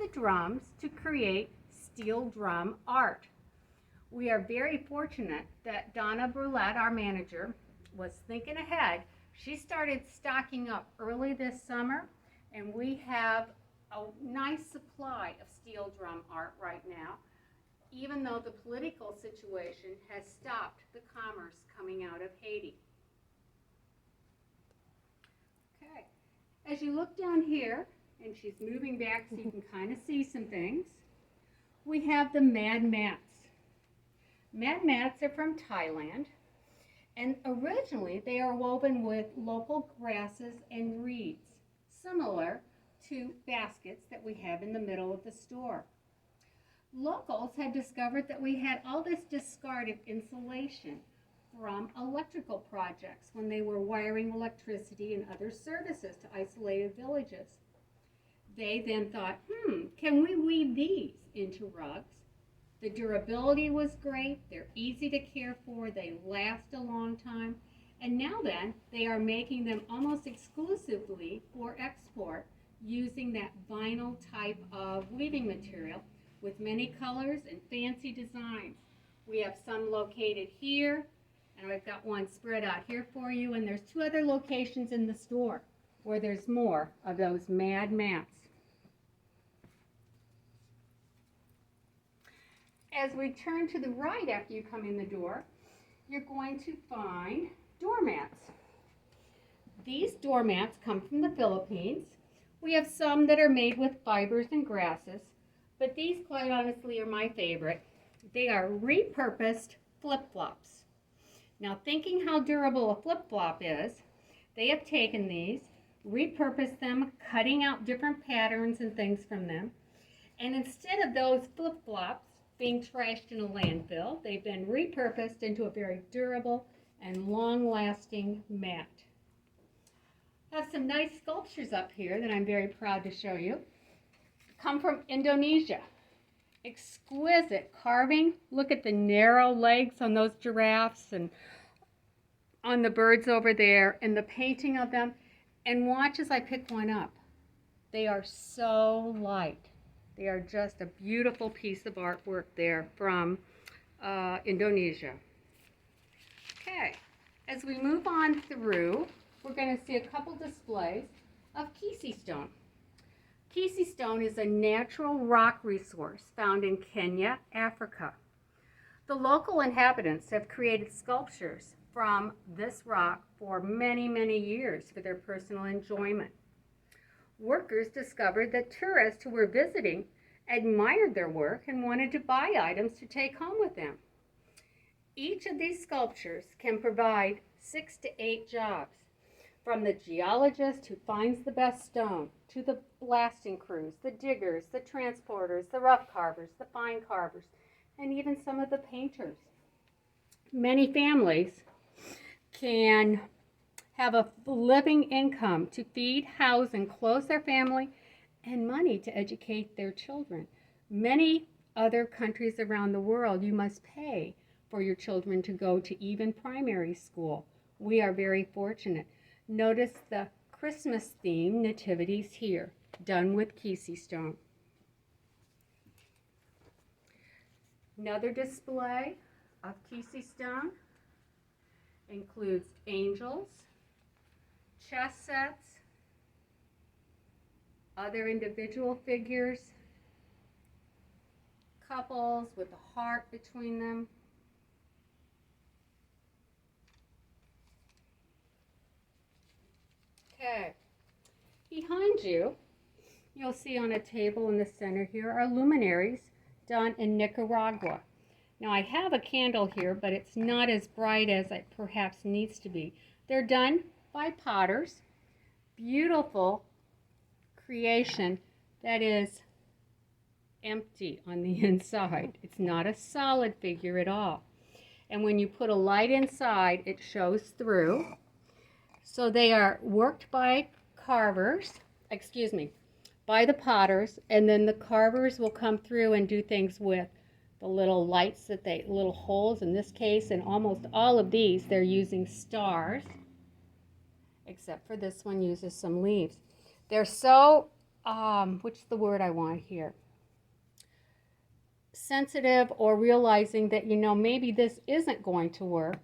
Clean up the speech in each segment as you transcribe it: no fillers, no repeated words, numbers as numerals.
the drums to create steel drum art. We are very fortunate that Donna Brulette, our manager, was thinking ahead. She started stocking up early this summer, and we have a nice supply of steel drum art right now, even though the political situation has stopped the commerce coming out of Haiti. Okay, as you look down here, and she's moving back so you can kind of see some things, we have the mad mats. Mad mats are from Thailand, and originally they are woven with local grasses and reeds, similar to baskets that we have in the middle of the store. Locals had discovered that we had all this discarded insulation from electrical projects when they were wiring electricity and other services to isolated villages. They then thought, can we weave these into rugs? The durability was great, they're easy to care for, they last a long time, and now then they are making them almost exclusively for export using that vinyl type of weaving material with many colors and fancy designs. We have some located here, and I've got one spread out here for you, and there's 2 other locations in the store where there's more of those mad mats. As we turn to the right after you come in the door, you're going to find doormats. These doormats come from the Philippines. We have some that are made with fibers and grasses, but these, quite honestly, are my favorite. They are repurposed flip-flops. Now, thinking how durable a flip-flop is, they have taken these, repurposed them, cutting out different patterns and things from them, and instead of those flip-flops being trashed in a landfill, they've been repurposed into a very durable and long-lasting mat. I have some nice sculptures up here that I'm very proud to show you. Come from Indonesia. Exquisite carving. Look at the narrow legs on those giraffes and on the birds over there, and the painting of them. And watch as I pick one up. They are so light. They are just a beautiful piece of artwork there from Indonesia. Okay, as we move on through, we're going to see a couple displays of Kisi stone. Kisi stone is a natural rock resource found in Kenya, Africa. The local inhabitants have created sculptures from this rock for many, many years for their personal enjoyment. Workers discovered that tourists who were visiting admired their work and wanted to buy items to take home with them. Each of these sculptures can provide 6 to 8 jobs, from the geologist who finds the best stone, to the blasting crews, the diggers, the transporters, the rough carvers, the fine carvers, and even some of the painters. Many families can have a living income to feed, house, and clothe their family, and money to educate their children. Many other countries around the world, you must pay for your children to go to even primary school. We are very fortunate. Notice the Christmas theme nativities here, done with Kisi stone. Another display of Kisi stone includes angels, chess sets, other individual figures, couples with a heart between them. Okay, behind you, you'll see on a table in the center here are luminaries done in Nicaragua. Now I have a candle here, but it's not as bright as it perhaps needs to be. They're done by potters. Beautiful creation that is empty on the inside. It's not a solid figure at all. And when you put a light inside, it shows through. So they are worked by carvers, by the potters, and then the carvers will come through and do things with the little lights little holes in this case, and almost all of these they're using stars, except for this one uses some leaves. They're so what's the word I want here? Sensitive, or realizing that, maybe this isn't going to work,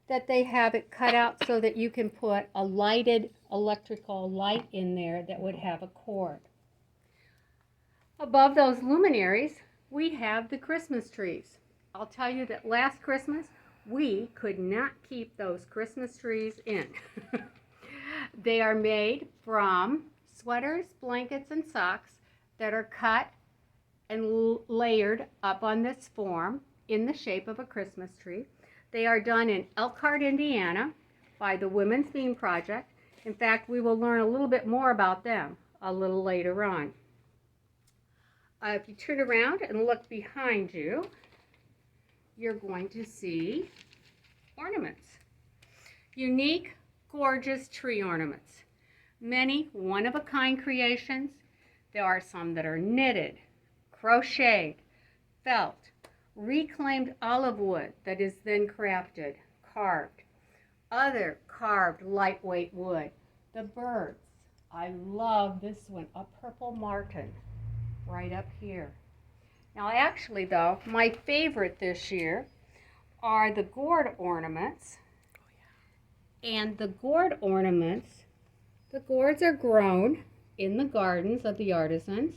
that they have it cut out so that you can put a lighted electrical light in there that would have a cord. Above those luminaries, we have the Christmas trees. I'll tell you that last Christmas, we could not keep those Christmas trees in. They are made from sweaters, blankets, and socks that are cut and layered up on this form in the shape of a Christmas tree. They are done in Elkhart, Indiana by the Women's Beam Project. In fact, we will learn a little bit more about them a little later on. If you turn around and look behind you, you're going to see ornaments. Unique, gorgeous tree ornaments. Many one-of-a-kind creations. There are some that are knitted, crocheted, felt, reclaimed olive wood that is then crafted, carved. Other carved lightweight wood. The birds. I love this one, a purple martin, right up here. Now actually though, my favorite this year are the gourd ornaments. And the gourd ornaments, the gourds are grown in the gardens of the artisans.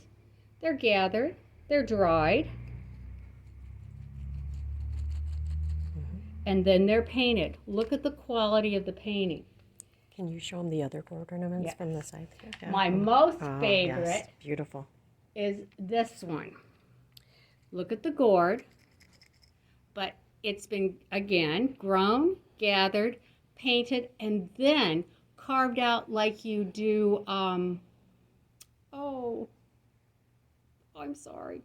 They're gathered, they're dried, and then they're painted. Look at the quality of the painting. Can you show them the other gourd ornaments from the side? Yeah. My most favorite yes. Beautiful. Is this one. Look at the gourd, but it's been, again, grown, gathered, painted, and then carved out like you do, I'm sorry.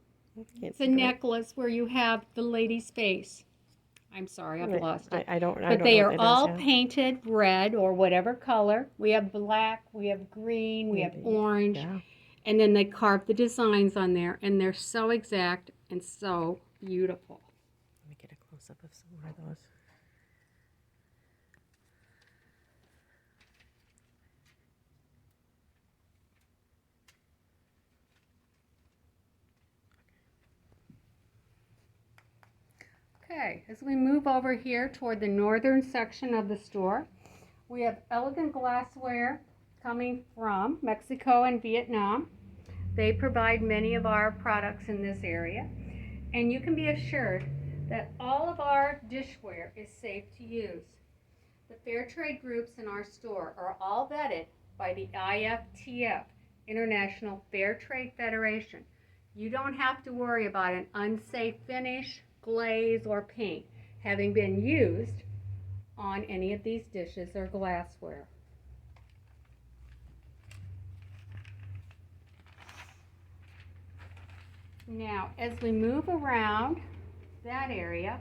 It's a necklace where you have the lady's face. I'm sorry, I've lost it. I don't But they are all painted red or whatever color. We have black, we have green, we have orange. Yeah. And then they carve the designs on there, and they're so exact and so beautiful. Let me get a close-up of some more of those. Okay, as we move over here toward the northern section of the store, we have elegant glassware coming from Mexico and Vietnam. They provide many of our products in this area, and you can be assured that all of our dishware is safe to use. The fair trade groups in our store are all vetted by the IFTF, International Fair Trade Federation. You don't have to worry about an unsafe finish, glaze, or paint having been used on any of these dishes or glassware. Now, as we move around that area,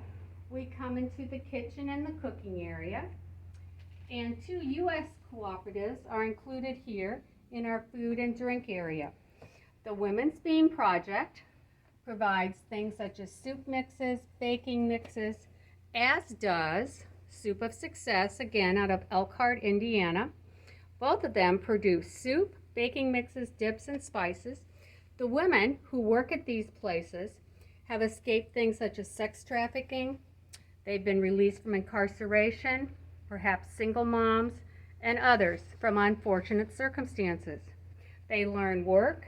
we come into the kitchen and the cooking area. And 2 U.S. cooperatives are included here in our food and drink area. The Women's Beam Project provides things such as soup mixes, baking mixes, as does Soup of Success, again out of Elkhart, Indiana. Both of them produce soup, baking mixes, dips, and spices. The women who work at these places have escaped things such as sex trafficking. They've been released from incarceration, perhaps single moms, and others from unfortunate circumstances. They learn work,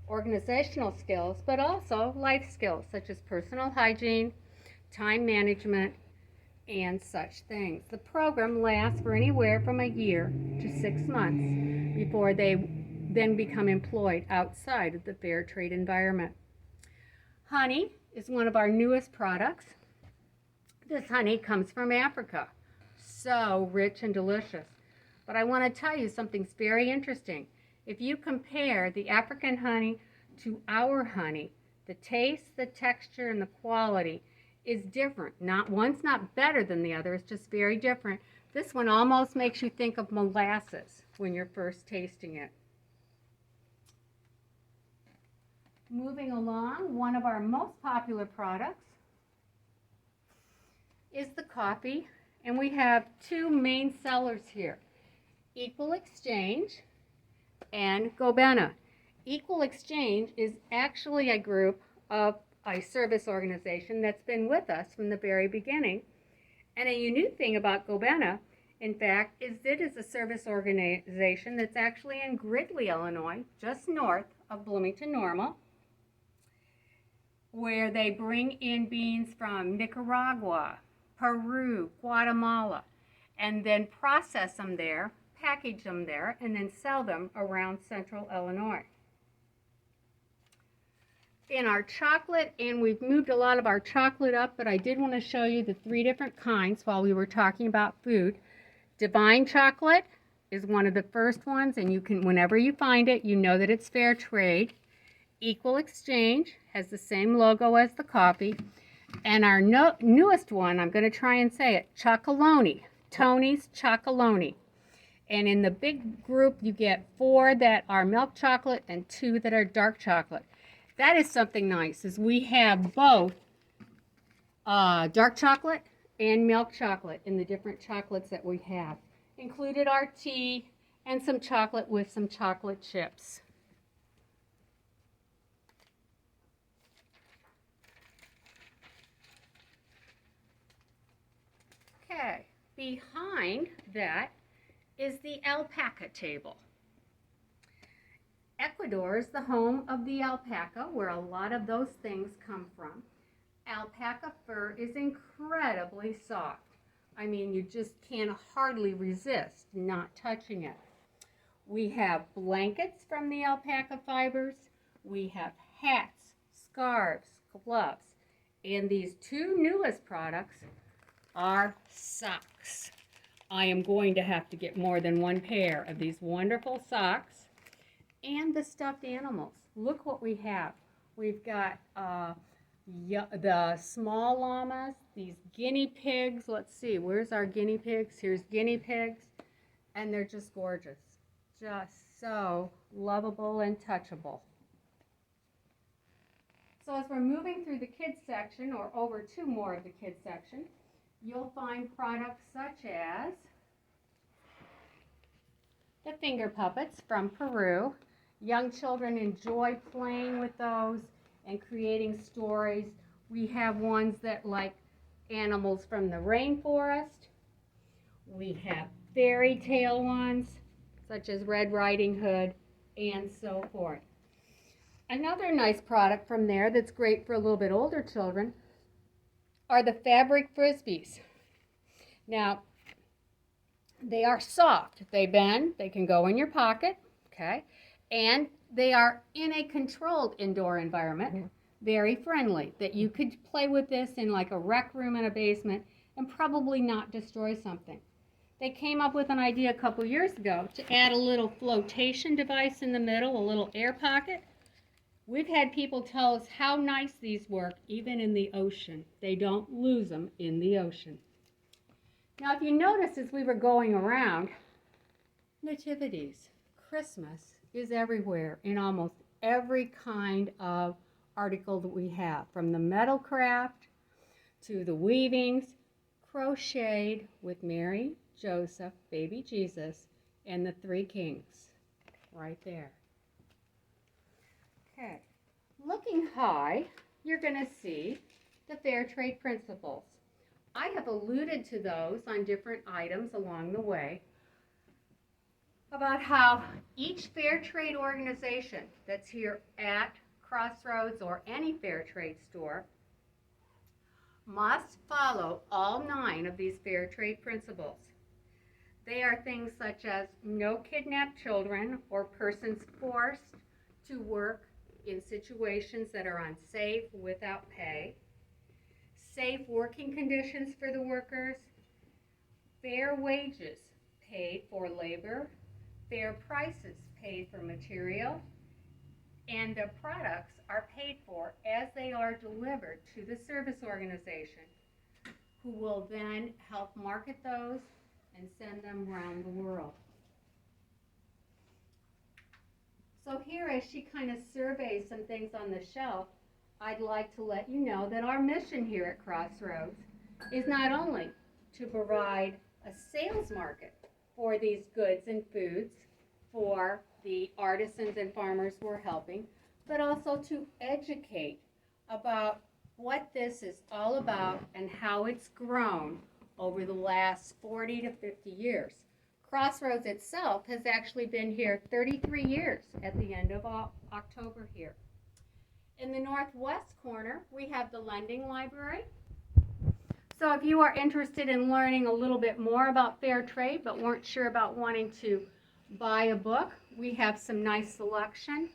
organizational skills, but also life skills such as personal hygiene, time management, and such things. The program lasts for anywhere from a year to 6 months before they then become employed outside of the fair trade environment. Honey is one of our newest products. This honey comes from Africa. So rich and delicious. But I want to tell you something's very interesting. If you compare the African honey to our honey, the taste, the texture, and the quality is different. One's not better than the other, it's just very different. This one almost makes you think of molasses when you're first tasting it. Moving along, one of our most popular products is the coffee, and we have 2 main sellers here, Equal Exchange and Gobena. Equal Exchange is actually a group of a service organization that's been with us from the very beginning. And a unique thing about Gobena, in fact, is it is a service organization that's actually in Gridley, Illinois, just north of Bloomington Normal, where they bring in beans from Nicaragua, Peru, Guatemala, and then process them there, package them there, and then sell them around central Illinois. In our chocolate, and we've moved a lot of our chocolate up, but I did want to show you the 3 different kinds while we were talking about food. Divine chocolate is one of the first ones, and you can, whenever you find it, you know that it's fair trade. Equal Exchange has the same logo as the coffee. And our newest one, I'm going to try and say it, Chocolonely, Tony's Chocolonely. And in the big group, you get 4 that are milk chocolate and 2 that are dark chocolate. That is something nice, is we have both dark chocolate and milk chocolate in the different chocolates that we have. Included our tea and some chocolate with some chocolate chips. Okay, behind that is the alpaca table. Ecuador is the home of the alpaca, where a lot of those things come from. Alpaca fur is incredibly soft. I mean, you just can hardly resist not touching it. We have blankets from the alpaca fibers. We have hats, scarves, gloves, and these 2 newest products are socks. I am going to have to get more than 1 pair of these wonderful socks. And the stuffed animals. Look what we have. We've got the small llamas, these guinea pigs. Let's see, where's our guinea pigs? Here's guinea pigs. And they're just gorgeous. Just so lovable and touchable. So as we're moving through the kids section, or over to more of the kids section, you'll find products such as the finger puppets from Peru. Young children enjoy playing with those and creating stories. We have ones that like animals from the rainforest. We have fairy tale ones, such as Red Riding Hood, and so forth. Another nice product from there that's great for a little bit older children are the fabric frisbees. Now, they are soft. They bend. They can go in your pocket, okay? And they are in a controlled indoor environment, very friendly, that you could play with this in like a rec room in a basement and probably not destroy something. They came up with an idea a couple years ago to add a little flotation device in the middle, a little air pocket. We've had people tell us how nice these work even in the ocean. They don't lose them in the ocean. Now, if you notice as we were going around, nativities, Christmas is everywhere in almost every kind of article that we have, from the metal craft to the weavings, crocheted with Mary, Joseph, baby Jesus, and the 3 kings right there. Okay, looking high, you're going to see the fair trade principles. I have alluded to those on different items along the way, about how each fair trade organization that's here at Crossroads or any fair trade store must follow all 9 of these fair trade principles. They are things such as no kidnapped children or persons forced to work in situations that are unsafe without pay, safe working conditions for the workers, fair wages paid for labor, fair prices paid for material, and the products are paid for as they are delivered to the service organization, who will then help market those and send them around the world. So here, as she kind of surveys some things on the shelf, I'd like to let you know that our mission here at Crossroads is not only to provide a sales market for these goods and foods for the artisans and farmers we're helping, but also to educate about what this is all about and how it's grown over the last 40 to 50 years. Crossroads itself has actually been here 33 years at the end of October here. In the northwest corner, we have the lending library. So if you are interested in learning a little bit more about fair trade but weren't sure about wanting to buy a book, we have some nice selection.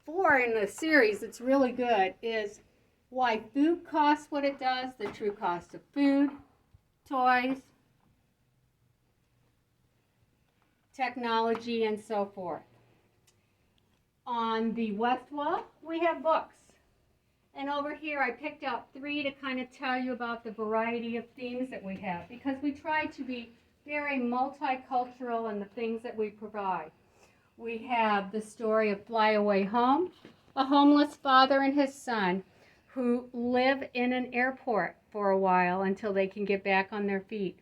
4 in the series that's really good is Why Food Costs What It Does, The True Cost of Food, Toys, Technology, and so forth. On the west wall, we have books. And over here, I picked out 3 to kind of tell you about the variety of themes that we have, because we try to be very multicultural in the things that we provide. We have the story of Fly Away Home, a homeless father and his son who live in an airport for a while until they can get back on their feet.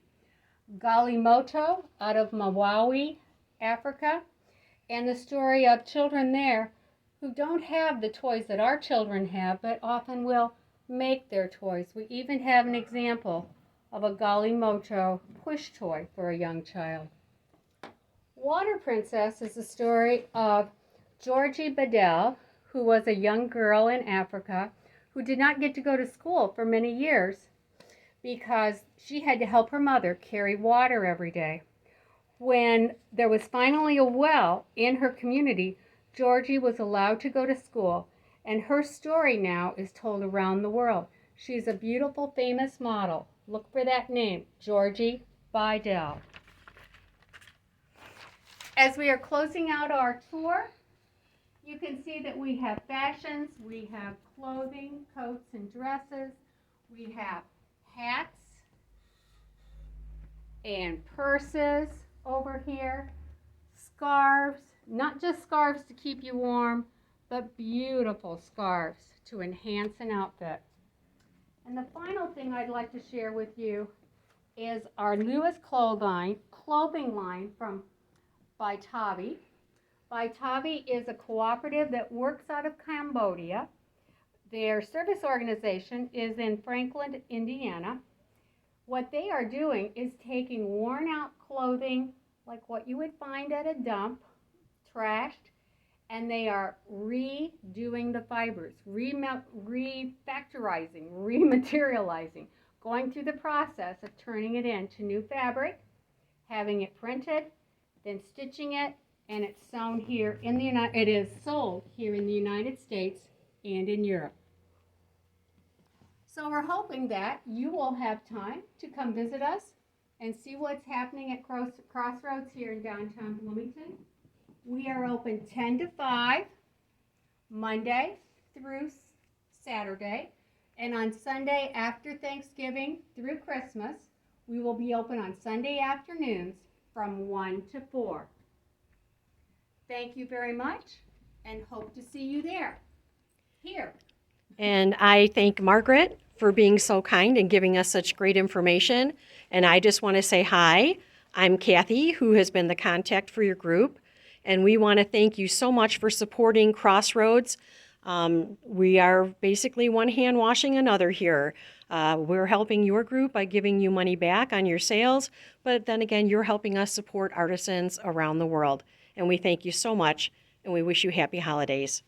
Galimoto out of Malawi, Africa, and the story of children there who don't have the toys that our children have, but often will make their toys. We even have an example of a Galimoto push toy for a young child. Water Princess is the story of Georgie Bedell, who was a young girl in Africa who did not get to go to school for many years because she had to help her mother carry water every day. When there was finally a well in her community, Georgie was allowed to go to school, and her story now is told around the world. She's a beautiful, famous model. Look for that name, Georgie Bedell. As we are closing out our tour, you can see that we have fashions, we have clothing, coats and dresses, we have hats and purses over here, scarves, not just scarves to keep you warm, but beautiful scarves to enhance an outfit. And the final thing I'd like to share with you is our newest clothing line from Tavi. Tavi is a cooperative that works out of Cambodia. Their service organization is in Franklin, Indiana. What they are doing is taking worn out clothing like what you would find at a dump, trashed, and they are redoing the fibers, refactorizing, rematerializing, going through the process of turning it into new fabric, having it printed, then stitching it, and it's sewn here in the it is sold here in the United States and in Europe. So we're hoping that you will have time to come visit us and see what's happening at Crossroads here in downtown Bloomington. We are open 10 to 5, Monday through Saturday, and on Sunday after Thanksgiving through Christmas, we will be open on Sunday afternoons from 1 to 4. Thank you very much, and hope to see you there. Here. And I thank Margaret for being so kind and giving us such great information. And I just want to say hi. I'm Kathy, who has been the contact for your group. And we want to thank you so much for supporting Crossroads. We are basically one hand washing another here. We're helping your group by giving you money back on your sales, but then again, you're helping us support artisans around the world. And we thank you so much, and we wish you happy holidays.